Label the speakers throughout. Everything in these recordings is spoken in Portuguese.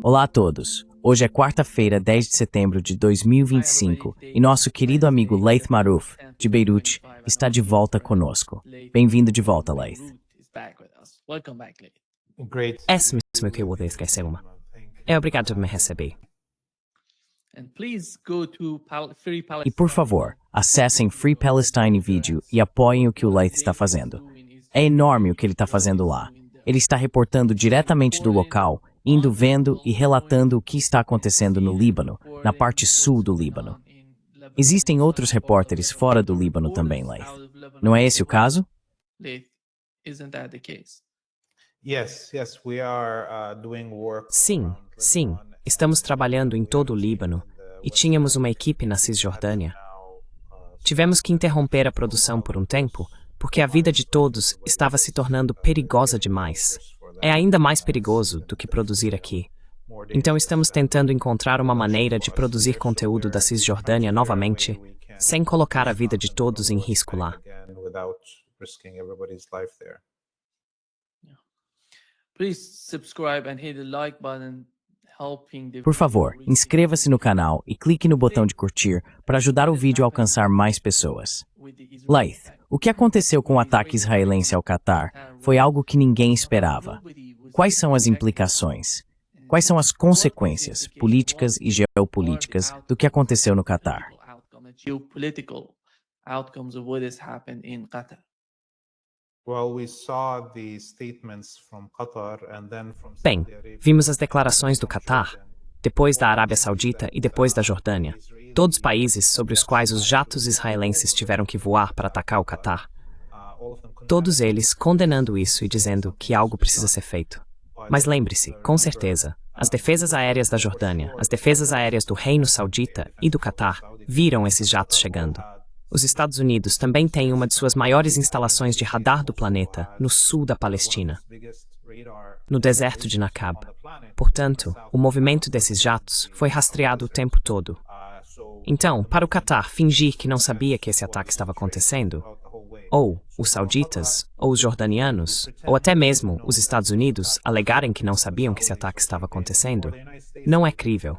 Speaker 1: Olá a todos. Hoje é quarta-feira, 10 de setembro de 2025 e nosso querido amigo Laith Marouf, de Beirute, está de volta conosco. Bem-vindo de volta, Laith.
Speaker 2: É mesmo que eu vou esquecer uma. É obrigado por me receber.
Speaker 1: E por favor, acessem Free Palestine Video e apoiem o que o Laith está fazendo. É enorme o que ele está fazendo lá. Ele está reportando diretamente do local, indo vendo e relatando o que está acontecendo no Líbano, na parte sul do Líbano. Existem outros repórteres fora do Líbano também, Laith. Não é esse o caso?
Speaker 2: Sim, sim. Estamos trabalhando em todo o Líbano e tínhamos uma equipe na Cisjordânia. Tivemos que interromper a produção por um tempo porque a vida de todos estava se tornando perigosa demais. É ainda mais perigoso do que produzir aqui. Então estamos tentando encontrar uma maneira de produzir conteúdo da Cisjordânia novamente, sem colocar a vida de todos em risco lá.
Speaker 1: Por favor, inscreva-se no canal e clique no botão de curtir para ajudar o vídeo a alcançar mais pessoas. Laith, o que aconteceu com o ataque israelense ao Catar foi algo que ninguém esperava. Quais são as implicações? Quais são as consequências políticas e geopolíticas do que aconteceu no Catar?
Speaker 2: Bem, vimos as declarações do Catar, depois da Arábia Saudita e depois da Jordânia, todos países sobre os quais os jatos israelenses tiveram que voar para atacar o Catar. Todos eles condenando isso e dizendo que algo precisa ser feito. Mas lembre-se, com certeza, as defesas aéreas da Jordânia, as defesas aéreas do Reino Saudita e do Catar viram esses jatos chegando. Os Estados Unidos também têm uma de suas maiores instalações de radar do planeta no sul da Palestina, no deserto de Naqab. Portanto, o movimento desses jatos foi rastreado o tempo todo. Então, para o Catar fingir que não sabia que esse ataque estava acontecendo, ou os sauditas, ou os jordanianos, ou até mesmo os Estados Unidos alegarem que não sabiam que esse ataque estava acontecendo, não é crível.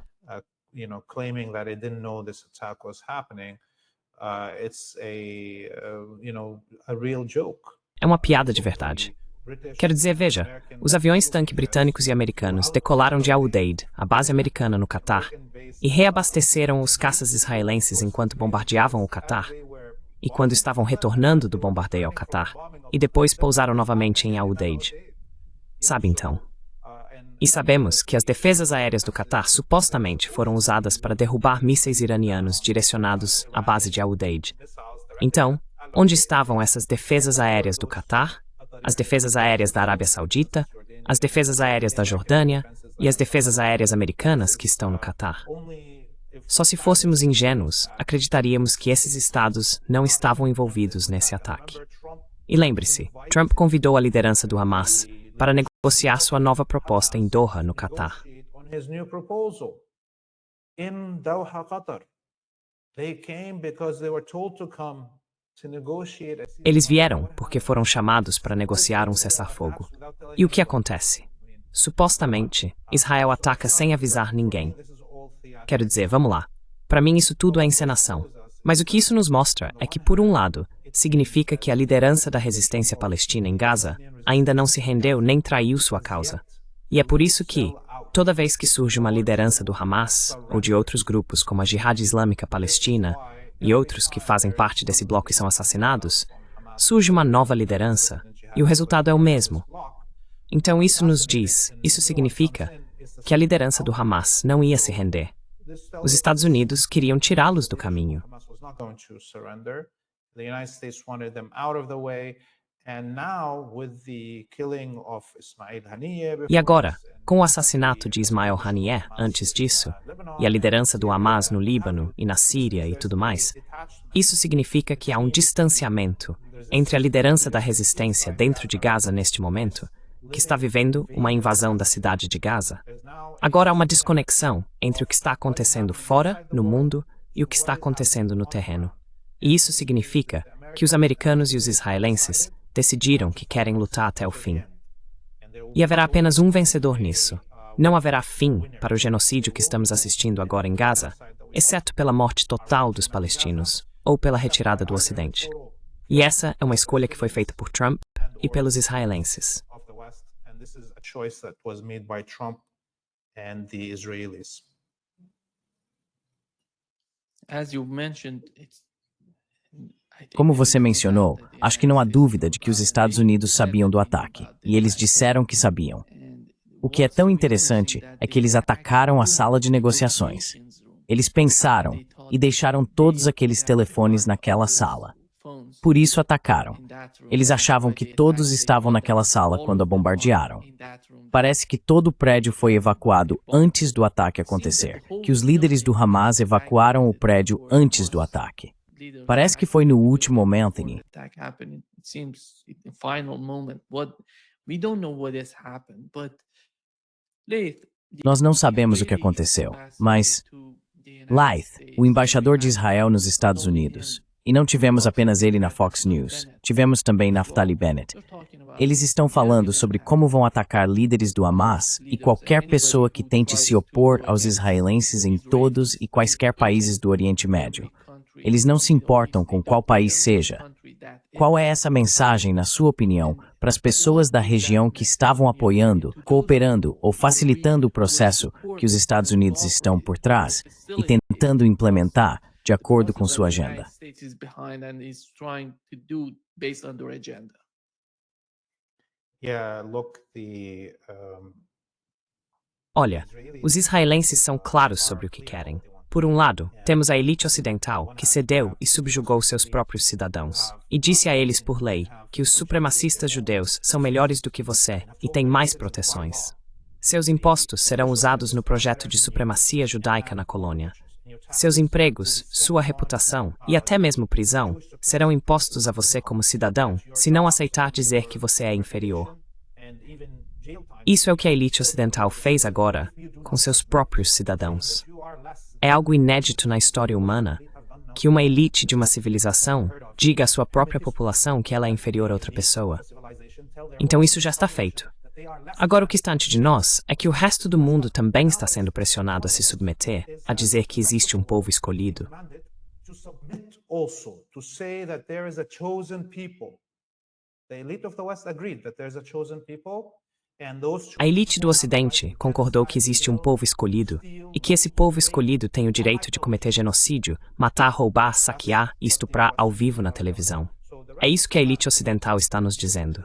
Speaker 2: É uma piada de verdade. Quero dizer, veja, os aviões tanque britânicos e americanos decolaram de Al-Udeid, a base americana no Catar, e reabasteceram os caças israelenses enquanto bombardeavam o Catar, e quando estavam retornando do bombardeio ao Catar, e depois pousaram novamente em Al-Udeid. Sabe então? E sabemos que as defesas aéreas do Catar supostamente foram usadas para derrubar mísseis iranianos direcionados à base de Al-Udeid. Então, onde estavam essas defesas aéreas do Catar, as defesas aéreas da Arábia Saudita, as defesas aéreas da Jordânia e as defesas aéreas americanas que estão no Catar? Só se fôssemos ingênuos, acreditaríamos que esses estados não estavam envolvidos nesse ataque. E lembre-se, Trump convidou a liderança do Hamas para negociar sua nova proposta em Doha, no Catar. Eles vieram porque foram chamados para negociar um cessar-fogo. E o que acontece? Supostamente, Israel ataca sem avisar ninguém. Quero dizer, vamos lá. Para mim isso tudo é encenação. Mas o que isso nos mostra é que, por um lado, significa que a liderança da resistência palestina em Gaza ainda não se rendeu nem traiu sua causa. E é por isso que, toda vez que surge uma liderança do Hamas ou de outros grupos como a Jihad Islâmica Palestina e outros que fazem parte desse bloco e são assassinados, surge uma nova liderança e o resultado é o mesmo. Então isso nos diz, isso significa que a liderança do Hamas não ia se render. Os Estados Unidos queriam tirá-los do caminho. E agora, com o assassinato de Ismail Haniyeh antes disso, e a liderança do Hamas no Líbano e na Síria e tudo mais, isso significa que há um distanciamento entre a liderança da resistência dentro de Gaza neste momento, que está vivendo uma invasão da cidade de Gaza. Agora há uma desconexão entre o que está acontecendo fora, no mundo, e o que está acontecendo no terreno. E isso significa que os americanos e os israelenses decidiram que querem lutar até o fim. E haverá apenas um vencedor nisso. não haverá fim para o genocídio que estamos assistindo agora em Gaza, exceto pela morte total dos palestinos ou pela retirada do Ocidente. E essa é uma escolha que foi feita por Trump e pelos israelenses.
Speaker 1: Como você mencionou, acho que não há dúvida de que os Estados Unidos sabiam do ataque, e eles disseram que sabiam. O que é tão interessante é que eles atacaram a sala de negociações. Eles pensaram e deixaram todos aqueles telefones naquela sala. Por isso atacaram. Eles achavam que todos estavam naquela sala quando a bombardearam. Parece que todo o prédio foi evacuado antes do ataque acontecer, que os líderes do Hamas evacuaram o prédio antes do ataque. Parece que foi no último momento, Anthony. Nós não sabemos o que aconteceu, mas Laith, o embaixador de Israel nos Estados Unidos, e não tivemos apenas ele na Fox News, tivemos também Naftali Bennett. Eles estão falando sobre como vão atacar líderes do Hamas e qualquer pessoa que tente se opor aos israelenses em todos e quaisquer países do Oriente Médio. Eles não se importam com qual país seja. Qual é essa mensagem, na sua opinião, para as pessoas da região que estavam apoiando, cooperando ou facilitando o processo que os Estados Unidos estão por trás e tentando implementar de acordo com sua agenda?
Speaker 2: Olha, os israelenses são claros sobre o que querem. Por um lado, temos a elite ocidental, que cedeu e subjugou seus próprios cidadãos, e disse a eles por lei que os supremacistas judeus são melhores do que você e têm mais proteções. Seus impostos serão usados no projeto de supremacia judaica na colônia. Seus empregos, sua reputação e até mesmo prisão serão impostos a você como cidadão se não aceitar dizer que você é inferior. Isso é o que a elite ocidental fez agora com seus próprios cidadãos. É algo inédito na história humana que uma elite de uma civilização diga à sua própria população que ela é inferior a outra pessoa. Então isso já está feito. Agora o que está ante de nós é que o resto do mundo também está sendo pressionado a se submeter, a dizer que existe um povo escolhido. A elite do Ocidente concordou que existe um povo escolhido e que esse povo escolhido tem o direito de cometer genocídio, matar, roubar, saquear e estuprar ao vivo na televisão. É isso que a elite ocidental está nos dizendo.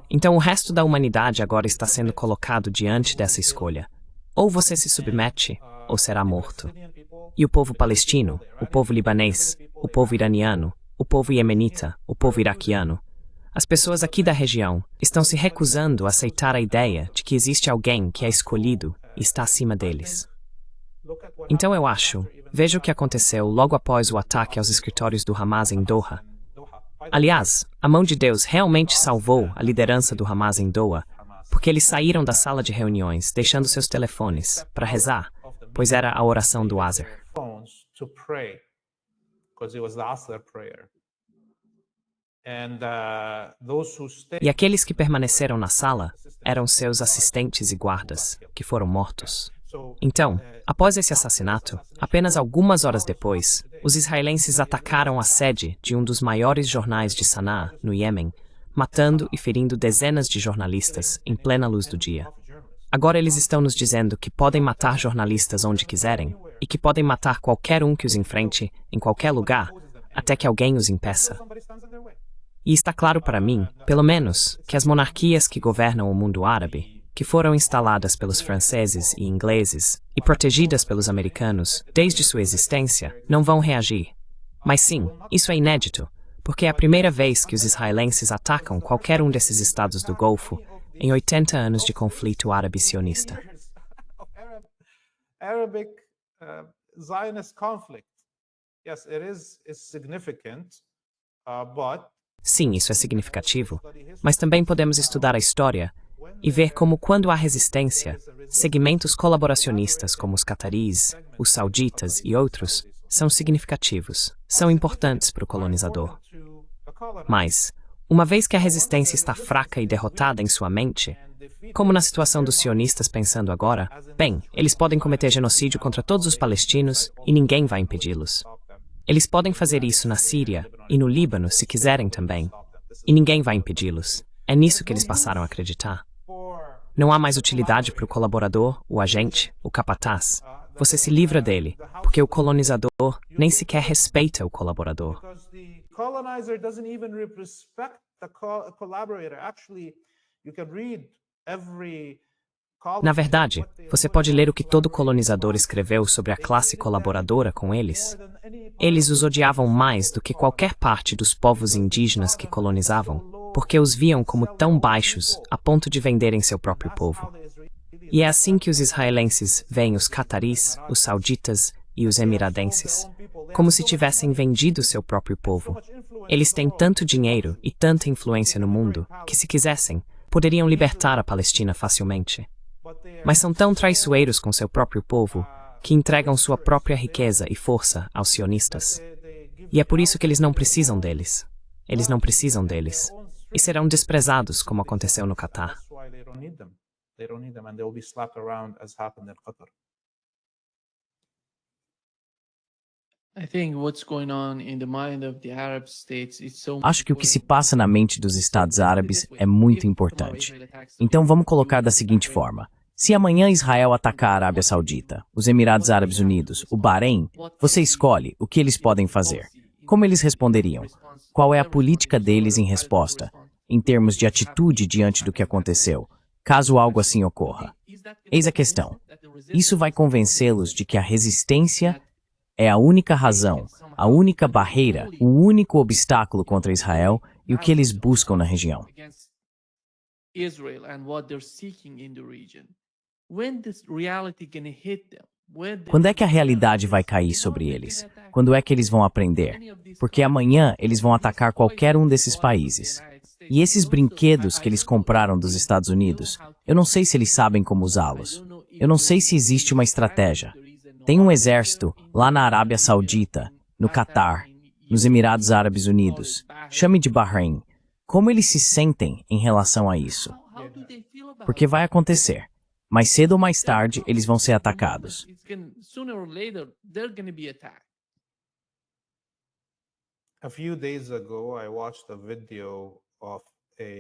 Speaker 2: Então o resto da humanidade agora está sendo colocado diante dessa escolha. Ou você se submete, ou será morto. E o povo palestino, o povo libanês, o povo iraniano, o povo iemenita, o povo iraquiano, as pessoas aqui da região estão se recusando a aceitar a ideia de que existe alguém que é escolhido e está acima deles. Então eu acho, veja o que aconteceu logo após o ataque aos escritórios do Hamas em Doha. Aliás, a mão de Deus realmente salvou a liderança do Hamas em Doha, porque eles saíram da sala de reuniões, deixando seus telefones para rezar, pois era a oração do Azer. E aqueles que permaneceram na sala eram seus assistentes e guardas, que foram mortos. Então, após esse assassinato, apenas algumas horas depois, os israelenses atacaram a sede de um dos maiores jornais de Sanaa, no Iêmen, matando e ferindo dezenas de jornalistas em plena luz do dia. Agora eles estão nos dizendo que podem matar jornalistas onde quiserem e que podem matar qualquer um que os enfrente, em qualquer lugar, até que alguém os impeça. E está claro para mim, pelo menos, que as monarquias que governam o mundo árabe, que foram instaladas pelos franceses e ingleses e protegidas pelos americanos desde sua existência, não vão reagir. Mas sim, isso é inédito, porque é a primeira vez que os israelenses atacam qualquer um desses estados do Golfo em 80 anos de conflito árabe-sionista. Sim, isso é significativo, mas também podemos estudar a história e ver como, quando há resistência, segmentos colaboracionistas como os cataris, os sauditas e outros são significativos, são importantes para o colonizador. Mas, uma vez que a resistência está fraca e derrotada em sua mente, Como na situação dos sionistas pensando agora, bem, eles podem cometer genocídio contra todos os palestinos e ninguém vai impedi-los. Eles podem fazer isso na Síria e no Líbano se quiserem também, e ninguém vai impedi-los. É nisso que eles passaram a acreditar. Não há mais utilidade para o colaborador, o agente, o capataz. Você se livra dele, porque o colonizador nem sequer respeita o colaborador. Na verdade, você pode ler o que todo colonizador escreveu sobre a classe colaboradora com eles. Eles os odiavam mais do que qualquer parte dos povos indígenas que colonizavam, porque os viam como tão baixos a ponto de venderem seu próprio povo. E é assim que os israelenses veem os cataris, os sauditas e os emiradenses, como se tivessem vendido seu próprio povo. Eles têm tanto dinheiro e tanta influência no mundo que, se quisessem, poderiam libertar a Palestina facilmente. Mas são tão traiçoeiros com seu próprio povo que entregam sua própria riqueza e força aos sionistas. E é por isso que eles não precisam deles. Eles não precisam deles. E serão desprezados, como aconteceu no Catar.
Speaker 1: Acho que o que se passa na mente dos Estados Árabes é muito importante. Então vamos colocar da seguinte forma. Se amanhã Israel atacar a Arábia Saudita, os Emirados Árabes Unidos, o Bahrein, você escolhe o que eles podem fazer. Como eles responderiam? Qual é a política deles em resposta, em termos de atitude diante do que aconteceu, caso algo assim ocorra? Eis a questão. Isso vai convencê-los de que a resistência é a única razão, a única barreira, o único obstáculo contra Israel e o que eles buscam na região. Quando é que a realidade vai cair sobre eles? Quando é que eles vão aprender? Porque amanhã eles vão atacar qualquer um desses países. E esses brinquedos que eles compraram dos Estados Unidos, eu não sei se eles sabem como usá-los. Eu não sei se existe uma estratégia. Tem um exército lá na Arábia Saudita, no Catar, nos Emirados Árabes Unidos, chame de Bahrein. Como eles se sentem em relação a isso? Porque vai acontecer. Mais cedo ou mais tarde, eles vão ser atacados.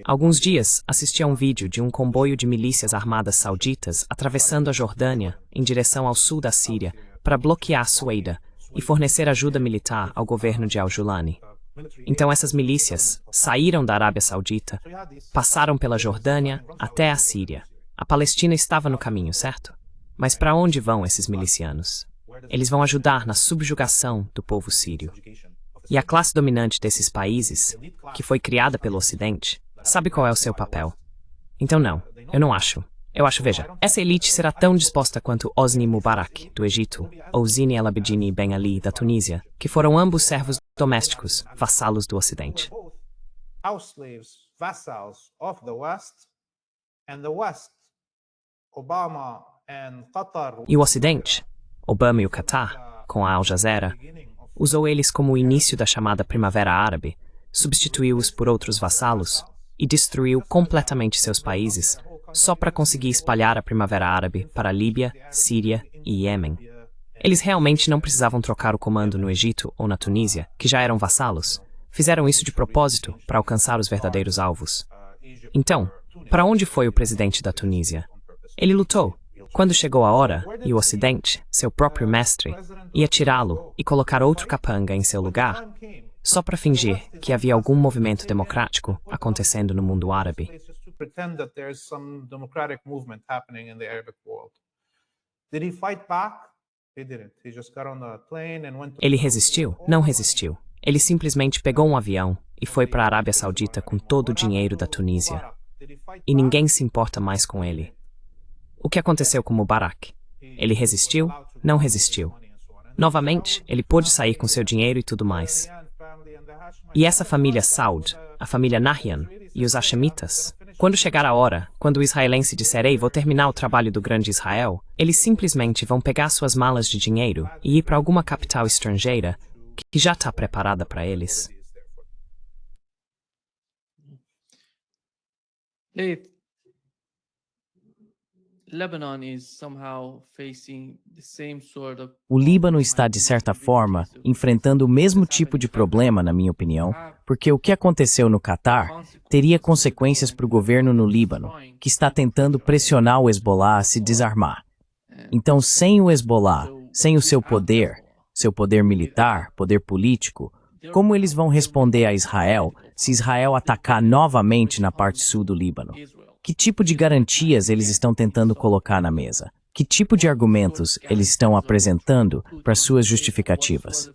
Speaker 2: Alguns dias, assisti a um vídeo de um comboio de milícias armadas sauditas atravessando a Jordânia em direção ao sul da Síria para bloquear Sueida e fornecer ajuda militar ao governo de Al-Julani. Então essas milícias saíram da Arábia Saudita, passaram pela Jordânia até a Síria. A Palestina estava no caminho, certo? Mas para onde vão esses milicianos? Eles vão ajudar na subjugação do povo sírio. E a classe dominante desses países, que foi criada pelo Ocidente, sabe qual é o seu papel. Então não, eu não acho. Eu acho, veja, essa elite será tão disposta quanto Hosni Mubarak, do Egito, ou Zine El Abidine Ben Ali, da Tunísia, que foram ambos servos domésticos, vassalos do Ocidente. E o Ocidente, Obama e o Catar, com a Al Jazeera, usou eles como o início da chamada Primavera Árabe, substituiu-os por outros vassalos e destruiu completamente seus países só para conseguir espalhar a Primavera Árabe para a Líbia, Síria e Iêmen. Eles realmente não precisavam trocar o comando no Egito ou na Tunísia, que já eram vassalos. Fizeram isso de propósito para alcançar os verdadeiros alvos. Então, para onde foi o presidente da Tunísia? Ele lutou. Quando chegou a hora, e o Ocidente, seu próprio mestre, ia tirá-lo e colocar outro capanga em seu lugar, só para fingir que havia algum movimento democrático acontecendo no mundo árabe. Ele resistiu? Não resistiu. Ele simplesmente pegou um avião e foi para a Arábia Saudita com todo o dinheiro da Tunísia. E ninguém se importa mais com ele. O que aconteceu com Mubarak? Ele resistiu? Não resistiu. Novamente, ele pôde sair com seu dinheiro e tudo mais. E essa família Saud, a família Nahyan e os Hashemitas, quando chegar a hora, quando o israelense disser "Ei, vou terminar o trabalho do grande Israel", eles simplesmente vão pegar suas malas de dinheiro e ir para alguma capital estrangeira que já está preparada para eles.
Speaker 1: O Líbano está, de certa forma, enfrentando o mesmo tipo de problema, na minha opinião, porque o que aconteceu no Catar teria consequências para o governo no Líbano, que está tentando pressionar o Hezbollah a se desarmar. Então, sem o Hezbollah, sem o seu poder militar, poder político, como eles vão responder a Israel se Israel atacar novamente na parte sul do Líbano? Que tipo de garantias eles estão tentando colocar na mesa? Que tipo de argumentos eles estão apresentando para suas justificativas?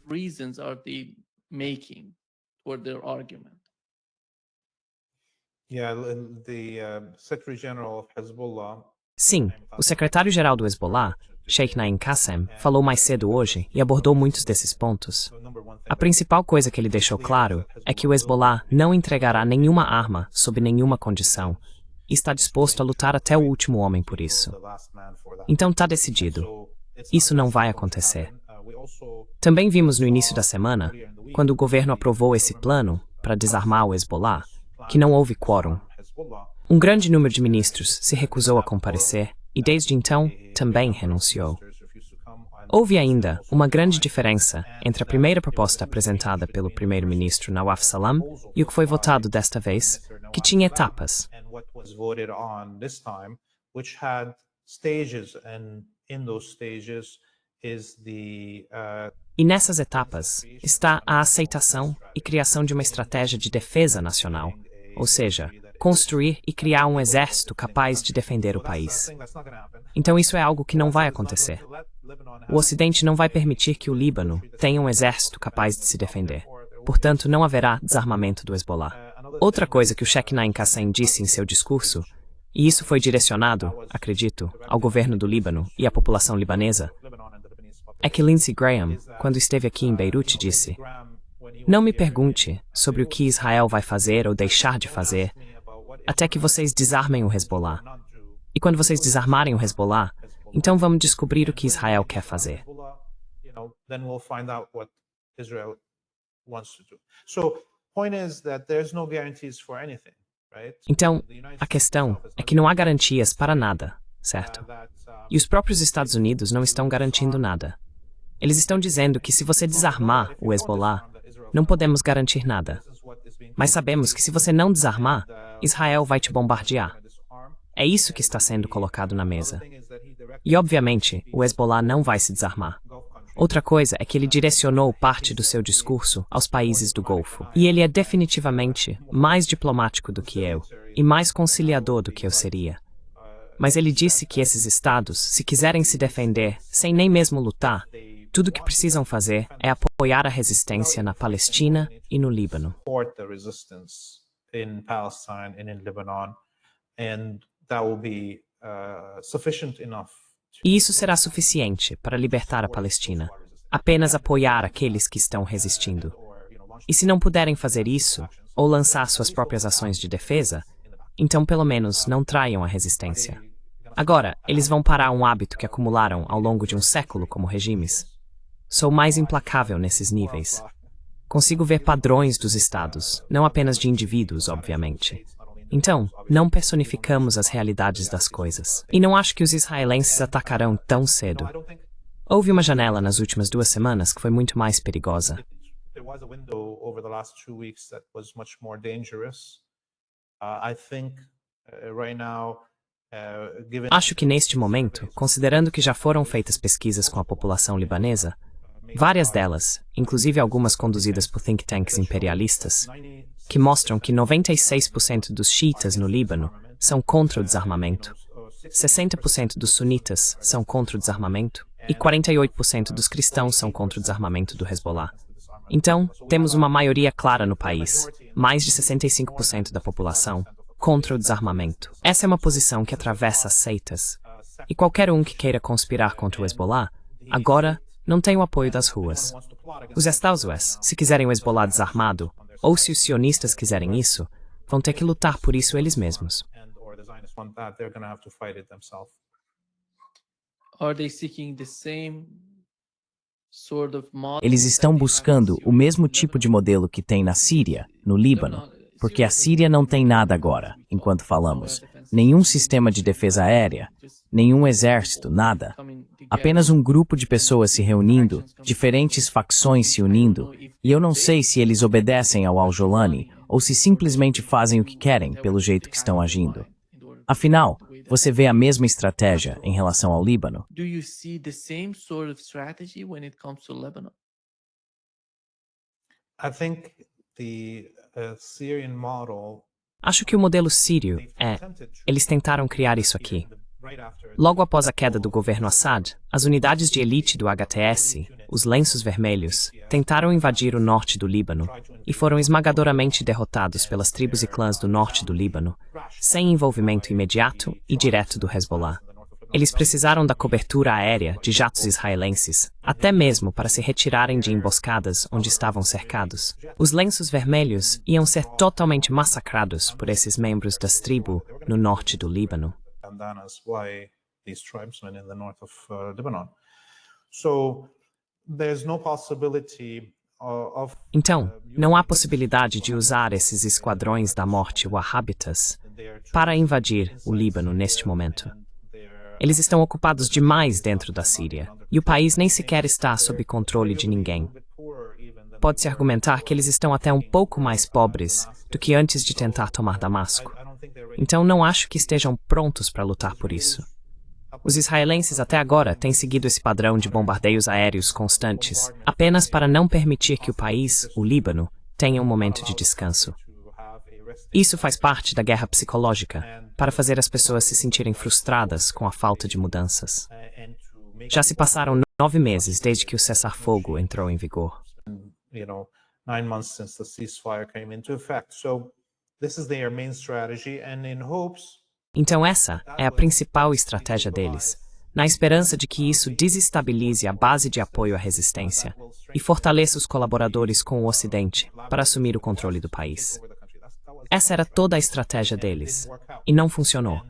Speaker 2: Sim, o secretário-geral do Hezbollah, Sheikh Naim Qassem, falou mais cedo hoje e abordou muitos desses pontos. A principal coisa que ele deixou claro é que o Hezbollah não entregará nenhuma arma sob nenhuma condição e está disposto a lutar até o último homem por isso. Então está decidido. Isso não vai acontecer. Também vimos no início da semana, quando o governo aprovou esse plano para desarmar o Hezbollah, que não houve quórum. Um grande número de ministros se recusou a comparecer e desde então também renunciou. Houve ainda uma grande diferença entre a primeira proposta apresentada pelo primeiro-ministro Nawaf Salam e o que foi votado desta vez, que tinha etapas. E nessas etapas está a aceitação e criação de uma estratégia de defesa nacional, ou seja, construir e criar um exército capaz de defender o país. Então isso é algo que não vai acontecer. O Ocidente não vai permitir que o Líbano tenha um exército capaz de se defender. Portanto, não haverá desarmamento do Hezbollah. Outra coisa que o Sheikh Naim Qassem disse em seu discurso, e isso foi direcionado, acredito, ao governo do Líbano e à população libanesa, é que Lindsey Graham, quando esteve aqui em Beirute, disse: "Não me pergunte sobre o que Israel vai fazer ou deixar de fazer, até que vocês desarmem o Hezbollah. E quando vocês desarmarem o Hezbollah, então vamos descobrir o que Israel quer fazer." Então, a questão é que não há garantias para nada, certo? E os próprios Estados Unidos não estão garantindo nada. Eles estão dizendo que se você desarmar o Hezbollah, não podemos garantir nada. Mas sabemos que se você não desarmar, Israel vai te bombardear. É isso que está sendo colocado na mesa. E, obviamente, o Hezbollah não vai se desarmar. Outra coisa é que ele direcionou parte do seu discurso aos países do Golfo. E ele é definitivamente mais diplomático do que eu, e mais conciliador do que eu seria. Mas ele disse que esses estados, se quiserem se defender, sem nem mesmo lutar, tudo o que precisam fazer é apoiar a resistência na Palestina e no Líbano. E isso será suficiente para libertar a Palestina. Apenas apoiar aqueles que estão resistindo. E se não puderem fazer isso, ou lançar suas próprias ações de defesa, então pelo menos não traiam a resistência. Agora, eles vão parar um hábito que acumularam ao longo de um século como regimes. Sou mais implacável nesses níveis. Consigo ver padrões dos estados, não apenas de indivíduos, obviamente. Então, não personificamos as realidades das coisas. E não acho que os israelenses atacarão tão cedo. Houve uma janela nas últimas 2 semanas que foi muito mais perigosa. Acho que neste momento, considerando que já foram feitas pesquisas com a população libanesa, várias delas, inclusive algumas conduzidas por think tanks imperialistas, que mostram que 96% dos xiitas no Líbano são contra o desarmamento, 60% dos sunitas são contra o desarmamento e 48% dos cristãos são contra o desarmamento do Hezbollah. Então, temos uma maioria clara no país, mais de 65% da população, contra o desarmamento. Essa é uma posição que atravessa as seitas. E qualquer um que queira conspirar contra o Hezbollah, agora não tem o apoio das ruas. Os Estados Unidos, se quiserem o Hezbollah desarmado, ou se os sionistas quiserem isso, vão ter que lutar por isso eles mesmos.
Speaker 1: Eles estão buscando o mesmo tipo de modelo que tem na Síria, no Líbano, porque a Síria não tem nada agora, enquanto falamos. Nenhum sistema de defesa aérea, nenhum exército, nada. Apenas um grupo de pessoas se reunindo, diferentes facções se unindo, e eu não sei se eles obedecem ao Al-Jolani ou se simplesmente fazem o que querem pelo jeito que estão agindo. Afinal, você vê a mesma estratégia em relação ao Líbano?
Speaker 3: Do you see the same sort of strategy when it comes to Lebanon?
Speaker 4: I think the Syrian model.
Speaker 2: Acho que o modelo sírio eles tentaram criar isso aqui. Logo após a queda do governo Assad, as unidades de elite do HTS, os Lenços Vermelhos, tentaram invadir o norte do Líbano e foram esmagadoramente derrotados pelas tribos e clãs do norte do Líbano, sem envolvimento imediato e direto do Hezbollah. Eles precisaram da cobertura aérea de jatos israelenses, até mesmo para se retirarem de emboscadas onde estavam cercados. Os Lenços Vermelhos iam ser totalmente massacrados por esses membros das tribos no norte do Líbano. Então, não há possibilidade de usar esses esquadrões da morte wahhabitas para invadir o Líbano neste momento. Eles estão ocupados demais dentro da Síria, e o país nem sequer está sob controle de ninguém. Pode-se argumentar que eles estão até um pouco mais pobres do que antes de tentar tomar Damasco. Então não acho que estejam prontos para lutar por isso. Os israelenses até agora têm seguido esse padrão de bombardeios aéreos constantes, apenas para não permitir que o país, o Líbano, tenha um momento de descanso. Isso faz parte da guerra psicológica, para fazer as pessoas se sentirem frustradas com a falta de mudanças. Já se passaram 9 meses desde que o cessar-fogo entrou em vigor. Então essa é a principal estratégia deles, na esperança de que isso desestabilize a base de apoio à resistência e fortaleça os colaboradores com o Ocidente para assumir o controle do país. Essa era toda a estratégia deles, e não funcionou.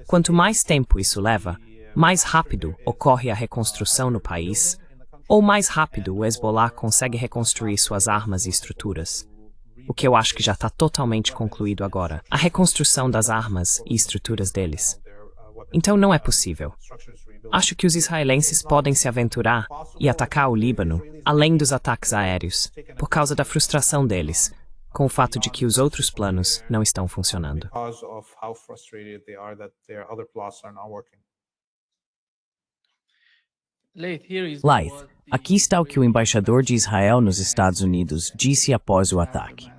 Speaker 2: Quanto mais tempo isso leva, mais rápido ocorre a reconstrução no país, ou mais rápido o Hezbollah consegue reconstruir suas armas e estruturas. O que eu acho que já está totalmente concluído agora, a reconstrução das armas e estruturas deles. Então não é possível. Acho que os israelenses podem se aventurar e atacar o Líbano, além dos ataques aéreos, por causa da frustração deles, com o fato de que os outros planos não estão funcionando.
Speaker 1: Laith, aqui está o que o embaixador de Israel nos Estados Unidos disse após o ataque.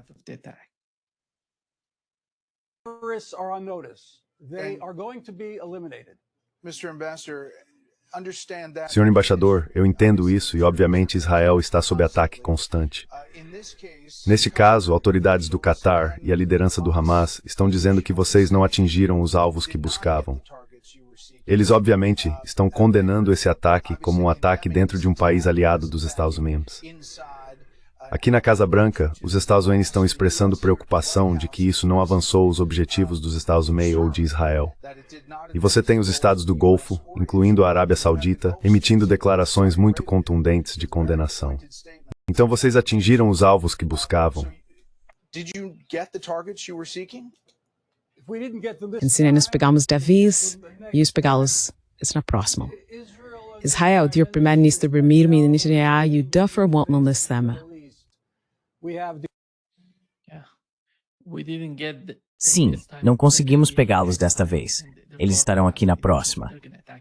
Speaker 5: Senhor embaixador, eu entendo isso e, obviamente, Israel está sob ataque constante. Neste caso, autoridades do Catar e a liderança do Hamas estão dizendo que vocês não atingiram os alvos que buscavam. Eles, obviamente, estão condenando esse ataque como um ataque dentro de um país aliado dos Estados Unidos. Aqui na Casa Branca, os Estados Unidos estão expressando preocupação de que isso não avançou os objetivos dos Estados Unidos ou de Israel. E você tem os Estados do Golfo, incluindo a Arábia Saudita, emitindo declarações muito contundentes de condenação. Então vocês atingiram os alvos que buscavam.
Speaker 6: Se nós pegamos Davis e os pegá-los na próxima. Israel, o primeiro-ministro Benjamin Netanyahu e o duffer won't não tema.
Speaker 1: Sim, não conseguimos pegá-los desta vez. Eles estarão aqui na próxima.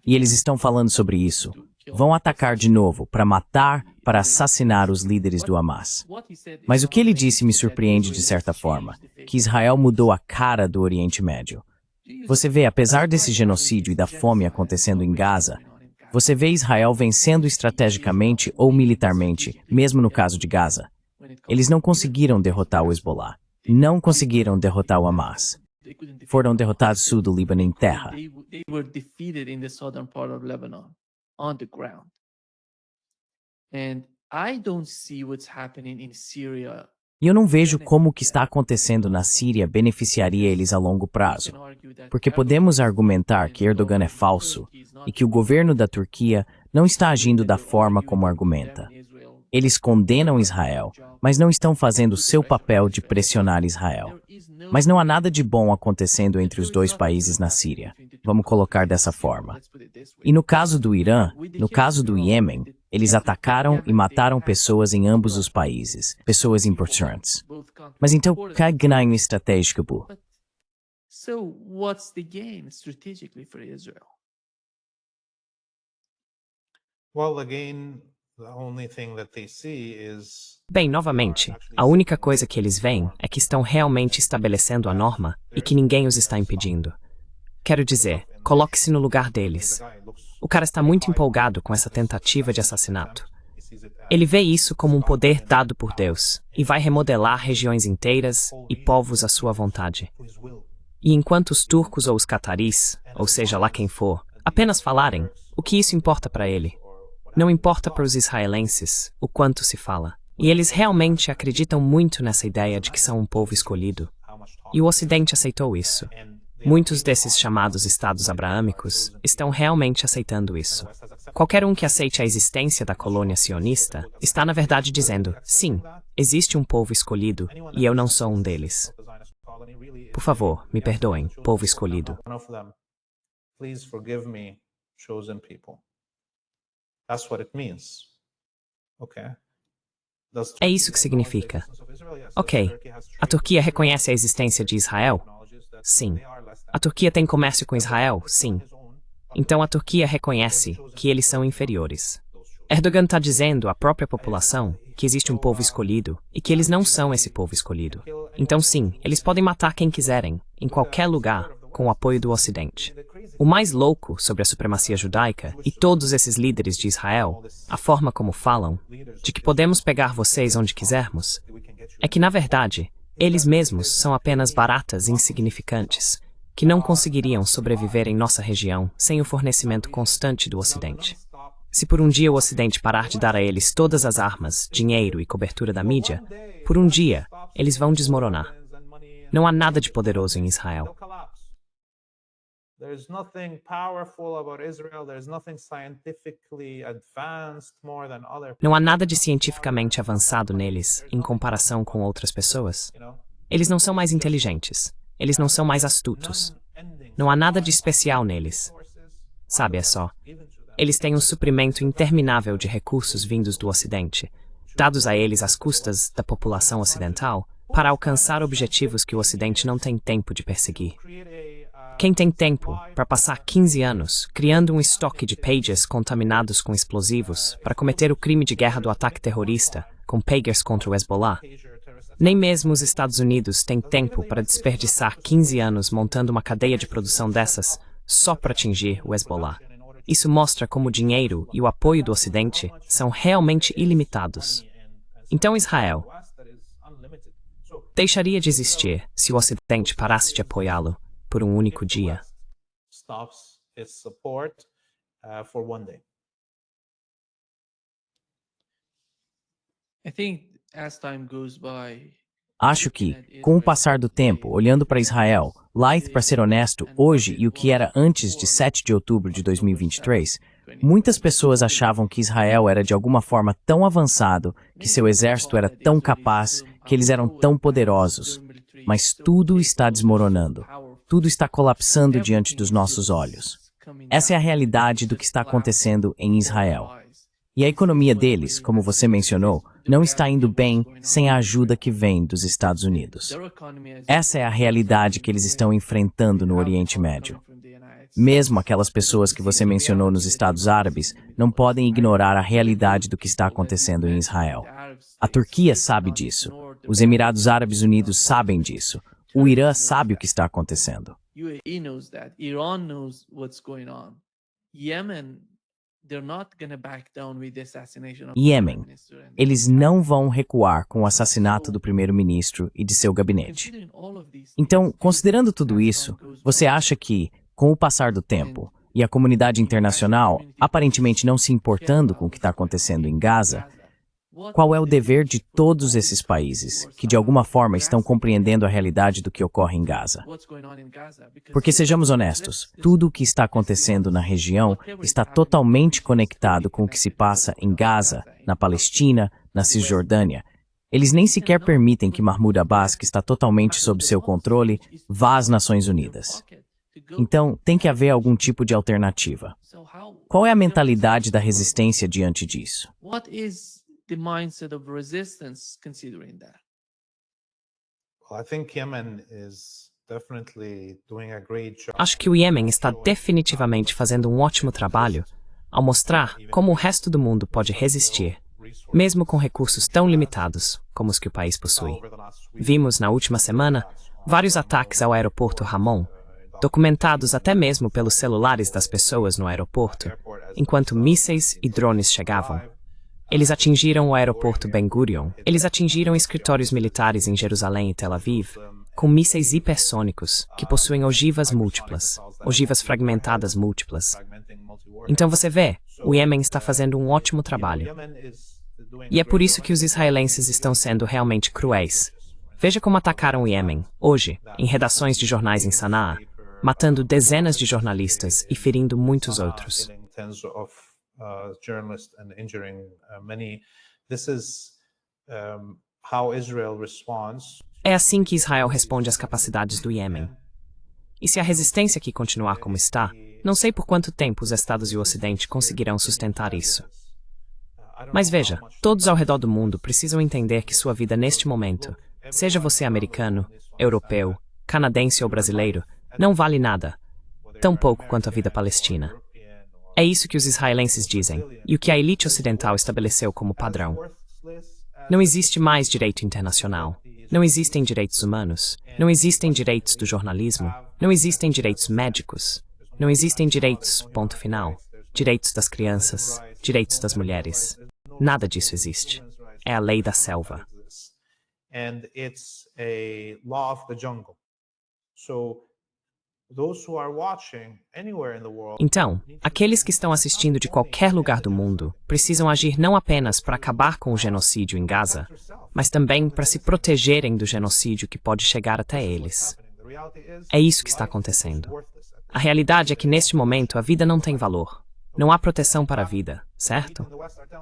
Speaker 1: E eles estão falando sobre isso. Vão atacar de novo, para matar, para assassinar os líderes do Hamas. Mas o que ele disse me surpreende de certa forma, que Israel mudou a cara do Oriente Médio. Você vê, apesar desse genocídio e da fome acontecendo em Gaza, você vê Israel vencendo estrategicamente ou militarmente, mesmo no caso de Gaza. Eles não conseguiram derrotar o Hezbollah. Não conseguiram derrotar o Hamas. Foram derrotados sul do Líbano em terra.
Speaker 3: On the ground. And I don't see what's happening in Syria.
Speaker 1: E eu não vejo como o que está acontecendo na Síria beneficiaria eles a longo prazo. Porque podemos argumentar que Erdogan é falso e que o governo da Turquia não está agindo da forma como argumenta. Eles condenam Israel, mas não estão fazendo o seu papel de pressionar Israel. Mas não há nada de bom acontecendo entre os dois países na Síria. Vamos colocar dessa forma. E no caso do Irã, no caso do Iêmen, eles atacaram e mataram pessoas em ambos os países, pessoas importantes. Mas então, qual é o ganho estratégico?
Speaker 3: So what's the gain strategically for Israel?
Speaker 4: Well, again, the only thing that they see is
Speaker 2: Bem, novamente, a única coisa que eles veem é que estão realmente estabelecendo a norma e que ninguém os está impedindo. Quero dizer, coloque-se no lugar deles. O cara está muito empolgado com essa tentativa de assassinato. Ele vê isso como um poder dado por Deus e vai remodelar regiões inteiras e povos à sua vontade. E enquanto os turcos ou os cataris, ou seja lá quem for, apenas falarem, o que isso importa para ele? Não importa para os israelenses o quanto se fala. E eles realmente acreditam muito nessa ideia de que são um povo escolhido. E o Ocidente aceitou isso. Muitos desses chamados Estados abraâmicos estão realmente aceitando isso. Qualquer um que aceite a existência da colônia sionista está, na verdade, dizendo, sim, existe um povo escolhido e eu não sou um deles. Por favor, me perdoem, povo escolhido.
Speaker 4: one of them. Please forgive me, chosen people. That's what it means. Okay.
Speaker 2: É isso que significa. Ok, a Turquia reconhece a existência de Israel? Sim. A Turquia tem comércio com Israel? Sim. Então a Turquia reconhece que eles são inferiores. Erdogan está dizendo à própria população que existe um povo escolhido e que eles não são esse povo escolhido. Então sim, eles podem matar quem quiserem, em qualquer lugar, com o apoio do Ocidente. O mais louco sobre a supremacia judaica e todos esses líderes de Israel, a forma como falam, de que podemos pegar vocês onde quisermos, é que, na verdade, eles mesmos são apenas baratas insignificantes, que não conseguiriam sobreviver em nossa região sem o fornecimento constante do Ocidente. Se por um dia o Ocidente parar de dar a eles todas as armas, dinheiro e cobertura da mídia, por um dia, eles vão desmoronar. Não há nada de poderoso em Israel.
Speaker 4: There's nothing powerful about Israel. There's nothing scientifically advanced more than other people.
Speaker 2: Não há nada de cientificamente avançado neles, em comparação com outras pessoas. Eles não são mais inteligentes. Eles não são mais astutos. Não há nada de especial neles. Sabe, é só. Eles têm um suprimento interminável de recursos vindos do Ocidente, dados a eles às custas da população ocidental, para alcançar objetivos que o Ocidente não tem tempo de perseguir. Quem tem tempo para passar 15 anos criando um estoque de pages contaminados com explosivos para cometer o crime de guerra do ataque terrorista com pagers contra o Hezbollah? Nem mesmo os Estados Unidos têm tempo para desperdiçar 15 anos montando uma cadeia de produção dessas só para atingir o Hezbollah. Isso mostra como o dinheiro e o apoio do Ocidente são realmente ilimitados. Então Israel deixaria de existir se o Ocidente parasse de apoiá-lo por um único dia.
Speaker 4: Stops its support for one day.
Speaker 3: I think as time goes by,
Speaker 1: Acho que, com o passar do tempo, olhando para Israel, Laith, para ser honesto, hoje e o que era antes de 7 de outubro de 2023, muitas pessoas achavam que Israel era de alguma forma tão avançado, que seu exército era tão capaz, que eles eram tão poderosos. Mas tudo está desmoronando. Tudo está colapsando diante dos nossos olhos. Essa é a realidade do que está acontecendo em Israel. E a economia deles, como você mencionou, não está indo bem sem a ajuda que vem dos Estados Unidos. Essa é a realidade que eles estão enfrentando no Oriente Médio. Mesmo aquelas pessoas que você mencionou nos Estados Árabes não podem ignorar a realidade do que está acontecendo em Israel. A Turquia sabe disso. Os Emirados Árabes Unidos sabem disso. O Irã sabe o que está acontecendo.
Speaker 3: UAE knows that. Iran knows what's going on. Yemen, they're not going to back down with the assassination of the
Speaker 1: Iêmen,
Speaker 3: Prime Minister and-
Speaker 1: eles não vão recuar com o assassinato do primeiro-ministro e de seu gabinete.
Speaker 3: Considering all of these
Speaker 1: Então,
Speaker 3: things,
Speaker 1: considerando tudo
Speaker 3: as
Speaker 1: isso,
Speaker 3: time goes
Speaker 1: você
Speaker 3: by,
Speaker 1: acha que, com o passar do tempo, e a comunidade internacional aparentemente não se importando com o que está acontecendo em Gaza, Qual é o dever de todos esses países, que de alguma forma estão compreendendo a realidade do que ocorre em Gaza? Porque sejamos honestos, tudo o que está acontecendo na região está totalmente conectado com o que se passa em Gaza, na Palestina, na Cisjordânia. Eles nem sequer permitem que Mahmoud Abbas, que está totalmente sob seu controle, vá às Nações Unidas. Então, tem que haver algum tipo de alternativa. Qual é a mentalidade da resistência diante disso?
Speaker 3: The mindset of resistance considering that?
Speaker 4: Well, I think Yemen is definitely doing a great job.
Speaker 2: Acho que o Iêmen está definitivamente fazendo um ótimo trabalho ao mostrar como o resto do mundo pode resistir, mesmo com recursos tão limitados como os que o país possui. Vimos, na última semana, vários ataques ao aeroporto Ramon, documentados até mesmo pelos celulares das pessoas no aeroporto, enquanto mísseis e drones chegavam. Eles atingiram o aeroporto Ben Gurion. Eles atingiram escritórios militares em Jerusalém e Tel Aviv, com mísseis hipersônicos que possuem ogivas múltiplas, ogivas fragmentadas múltiplas. Então você vê, o Iêmen está fazendo um ótimo trabalho. E é por isso que os israelenses estão sendo realmente cruéis. Veja como atacaram o Iêmen, hoje, em redações de jornais em Sanaa, matando dezenas de jornalistas e ferindo muitos outros.
Speaker 4: Journalists and injuring many. This is how Israel responds.
Speaker 2: É assim que Israel responde às capacidades do Iêmen. E se a resistência aqui continuar como está, não sei por quanto tempo os Estados e o Ocidente conseguirão sustentar isso. Mas veja, todos ao redor do mundo precisam entender que sua vida neste momento, seja você americano, europeu, canadense ou brasileiro, não vale nada, tão pouco quanto a vida palestina. É isso que os israelenses dizem, e o que a elite ocidental estabeleceu como padrão. Não existe mais direito internacional. Não existem direitos humanos. Não existem direitos do jornalismo. Não existem direitos médicos. Não existem direitos, ponto final. Direitos das crianças. Direitos das mulheres. Nada disso existe. É a lei da selva.
Speaker 4: And it's a law of the jungle. So
Speaker 2: então, aqueles que estão assistindo de qualquer lugar do mundo precisam agir não apenas para acabar com o genocídio em Gaza, mas também para se protegerem do genocídio que pode chegar até eles. É isso que está acontecendo. A realidade é que neste momento a vida não tem valor. Não há proteção para a vida, certo?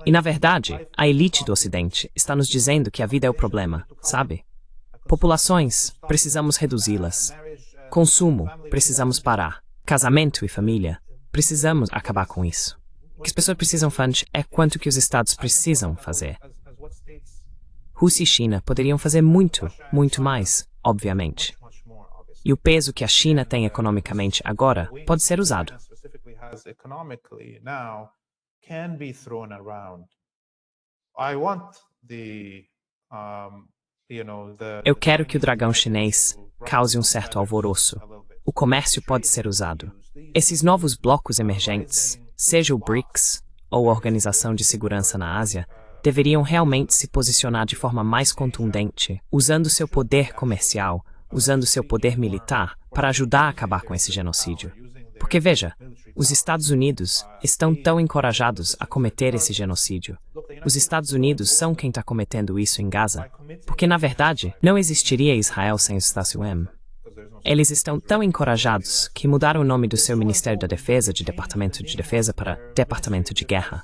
Speaker 2: E na verdade, a elite do Ocidente está nos dizendo que a vida é o problema, sabe? Populações, precisamos reduzi-las. Consumo, precisamos parar. Casamento e família, precisamos acabar com isso. O que as pessoas precisam fazer é quanto que os estados precisam fazer. Rússia e China poderiam fazer muito, muito mais, obviamente. E o peso que a China tem economicamente agora pode ser usado. Eu quero que o dragão chinês cause um certo alvoroço. O comércio pode ser usado. Esses novos blocos emergentes, seja o BRICS ou a Organização de Segurança na Ásia, deveriam realmente se posicionar de forma mais contundente, usando seu poder comercial, usando seu poder militar para ajudar a acabar com esse genocídio. Porque veja, os Estados Unidos estão tão encorajados a cometer esse genocídio. Os Estados Unidos são quem está cometendo isso em Gaza, porque na verdade não existiria Israel sem os Estados Unidos. Eles estão tão encorajados que mudaram o nome do seu Ministério da Defesa de Departamento de Defesa para Departamento de Guerra.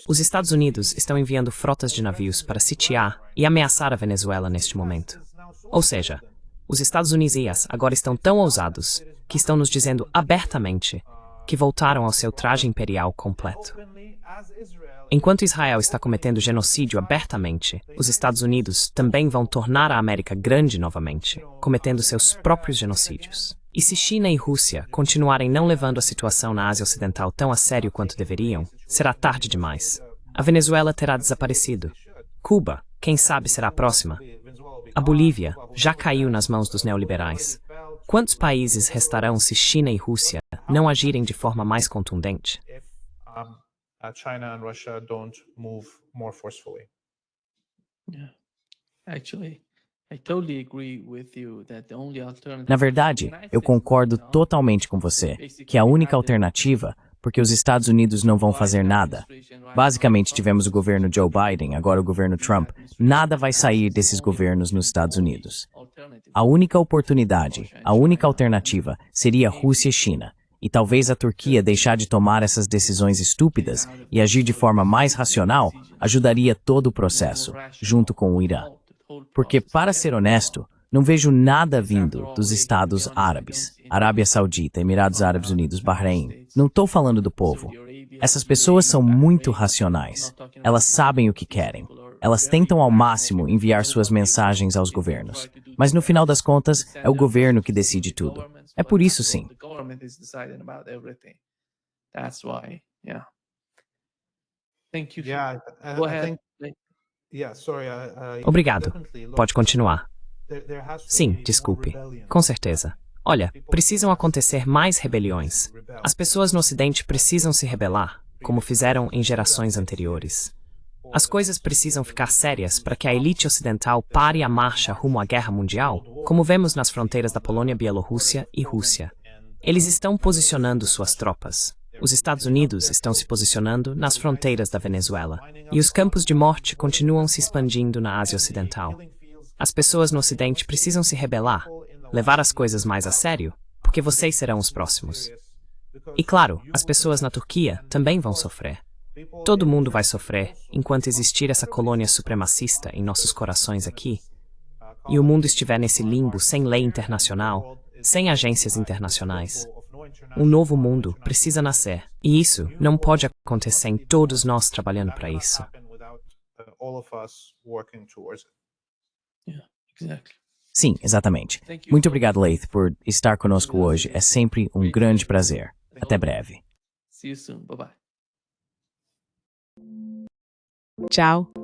Speaker 2: Os Estados Unidos estão enviando frotas de navios para sitiar e ameaçar a Venezuela neste momento. Ou seja, os Estados Unidos agora estão tão ousados que estão nos dizendo abertamente que voltaram ao seu traje imperial completo. Enquanto Israel está cometendo genocídio abertamente, os Estados Unidos também vão tornar a América grande novamente, cometendo seus próprios genocídios. E se China e Rússia continuarem não levando a situação na Ásia Ocidental tão a sério quanto deveriam, será tarde demais. A Venezuela terá desaparecido. Cuba, quem sabe, será a próxima. A Bolívia já caiu nas mãos dos neoliberais. Quantos países restarão se China e Rússia não agirem de forma mais contundente?
Speaker 4: China and Russia don't move more forcefully.
Speaker 3: Yeah, actually, I totally agree with you that the only alternative.
Speaker 1: Na verdade, eu concordo totalmente com você que a única alternativa, porque os Estados Unidos não vão fazer nada. Basicamente, tivemos o governo Joe Biden, agora o governo Trump. Nada vai sair desses governos nos Estados Unidos. A única oportunidade, a única alternativa seria Rússia e China. E talvez a Turquia deixar de tomar essas decisões estúpidas e agir de forma mais racional ajudaria todo o processo, junto com o Irã. Porque, para ser honesto, não vejo nada vindo dos Estados Árabes, Arábia Saudita, Emirados Árabes Unidos, Bahrein. Não estou falando do povo. Essas pessoas são muito racionais. Elas sabem o que querem. Elas tentam ao máximo enviar suas mensagens aos governos. Mas no final das contas, é o governo que decide tudo. É por isso, sim.
Speaker 2: Obrigado. Pode continuar. Sim, desculpe. Com certeza. Olha, precisam acontecer mais rebeliões. As pessoas no Ocidente precisam se rebelar, como fizeram em gerações anteriores. As coisas precisam ficar sérias para que a elite ocidental pare a marcha rumo à guerra mundial, como vemos nas fronteiras da Polônia, Bielorrússia e Rússia. Eles estão posicionando suas tropas. Os Estados Unidos estão se posicionando nas fronteiras da Venezuela. E os campos de morte continuam se expandindo na Ásia Ocidental. As pessoas no Ocidente precisam se rebelar, levar as coisas mais a sério, porque vocês serão os próximos. E claro, as pessoas na Turquia também vão sofrer. Todo mundo vai sofrer enquanto existir essa colônia supremacista em nossos corações aqui, e o mundo estiver nesse limbo sem lei internacional, sem agências internacionais. Um novo mundo precisa nascer, e isso não pode acontecer sem todos nós trabalhando para isso.
Speaker 1: Sim, exatamente. Muito obrigado, Laith, por estar conosco hoje. É sempre um grande prazer. Até breve.
Speaker 3: See you soon. Bye-bye.
Speaker 6: Ciao.